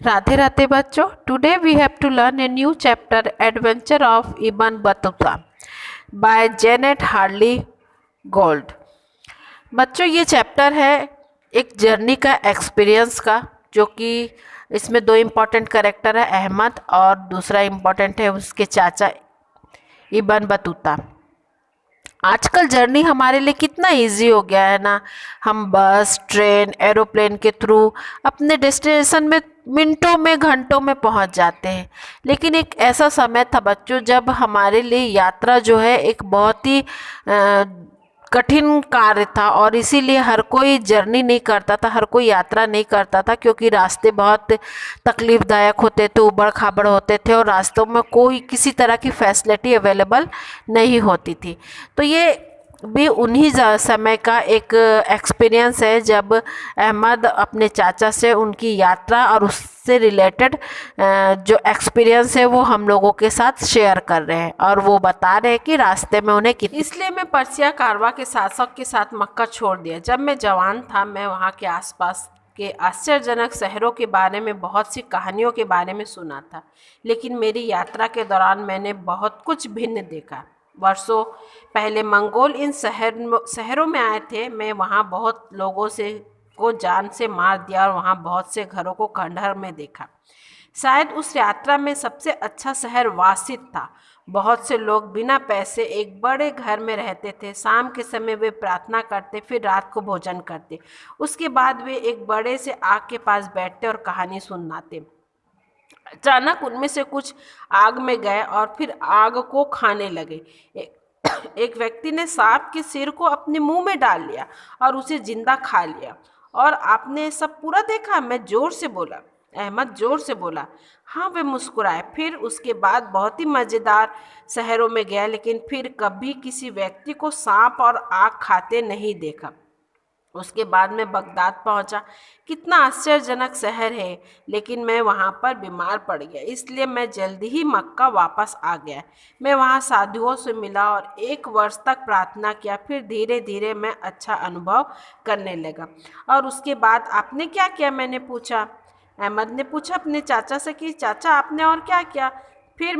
राधे राधे बच्चों, today we have to learn a new chapter adventure of Ibn Battuta by Janet Harley Gold. बच्चों ये chapter है एक journey का एक्सपीरियंस का, जो कि इसमें दो इम्पॉर्टेंट कैरेक्टर है, अहमद और दूसरा इम्पॉर्टेंट है उसके चाचा इब्न बतूता। आजकल जर्नी हमारे लिए कितना इजी हो गया है ना। हम बस, ट्रेन, एरोप्लेन के थ्रू अपने डेस्टिनेशन में मिनटों में, घंटों में पहुंच जाते हैं। लेकिन एक ऐसा समय था बच्चों जब हमारे लिए यात्रा जो है एक बहुत ही कठिन कार्य था, और इसीलिए हर कोई जर्नी नहीं करता था, हर कोई यात्रा नहीं करता था, क्योंकि रास्ते बहुत तकलीफ़दायक होते थे, उबड़ खाबड़ होते थे, और रास्तों में कोई किसी तरह की फैसिलिटी अवेलेबल नहीं होती थी। तो ये भी उन्हीं समय का एक एक्सपीरियंस है जब अहमद अपने चाचा से उनकी यात्रा और उससे रिलेटेड जो एक्सपीरियंस है वो हम लोगों के साथ शेयर कर रहे हैं, और वो बता रहे हैं कि रास्ते में उन्हें इसलिए मैं पर्सिया कारवा के शासक के साथ मक्का छोड़ दिया। जब मैं जवान था, मैं वहाँ के आसपास के आश्चर्यजनक शहरों के बारे में, बहुत सी कहानियों के बारे में सुना था, लेकिन मेरी यात्रा के दौरान मैंने बहुत कुछ भिन्न देखा। वर्षों पहले मंगोल इन शहरों में आए थे। मैं वहाँ बहुत लोगों को जान से मार दिया और वहाँ बहुत से घरों को खंडहर में देखा। शायद उस यात्रा में सबसे अच्छा शहर वासित था। बहुत से लोग बिना पैसे एक बड़े घर में रहते थे। शाम के समय वे प्रार्थना करते, फिर रात को भोजन करते। उसके बाद वे एक बड़े से आग के पास बैठते और कहानी सुनाते। अचानक उनमें से कुछ आग में गए और फिर आग को खाने लगे। एक व्यक्ति ने सांप के सिर को अपने मुंह में डाल लिया और उसे जिंदा खा लिया। और आपने सब पूरा देखा? मैं जोर से बोला। अहमद जोर से बोला। हाँ, वे मुस्कुराए। फिर उसके बाद बहुत ही मज़ेदार शहरों में गया, लेकिन फिर कभी किसी व्यक्ति को सांप और आग खाते नहीं देखा। उसके बाद मैं बगदाद पहुंचा। कितना आश्चर्यजनक शहर है, लेकिन मैं वहां पर बीमार पड़ गया, इसलिए मैं जल्दी ही मक्का वापस आ गया। मैं वहां साधुओं से मिला और 1 वर्ष तक प्रार्थना किया। फिर धीरे धीरे मैं अच्छा अनुभव करने लगा। और उसके बाद आपने क्या किया? मैंने पूछा। अहमद ने पूछा अपने चाचा से कि चाचा आपने और क्या किया? फिर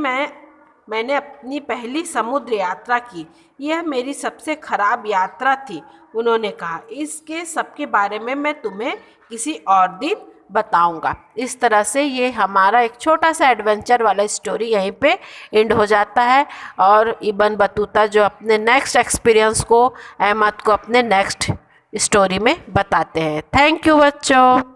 मैंने अपनी पहली समुद्र यात्रा की। यह मेरी सबसे खराब यात्रा थी, उन्होंने कहा। इसके सबके बारे में मैं तुम्हें किसी और दिन बताऊंगा। इस तरह से ये हमारा एक छोटा सा एडवेंचर वाला स्टोरी यहीं पे एंड हो जाता है, और इब्न बतूता जो अपने नेक्स्ट एक्सपीरियंस को अहमद को अपने नेक्स्ट स्टोरी में बताते हैं। थैंक यू बच्चों।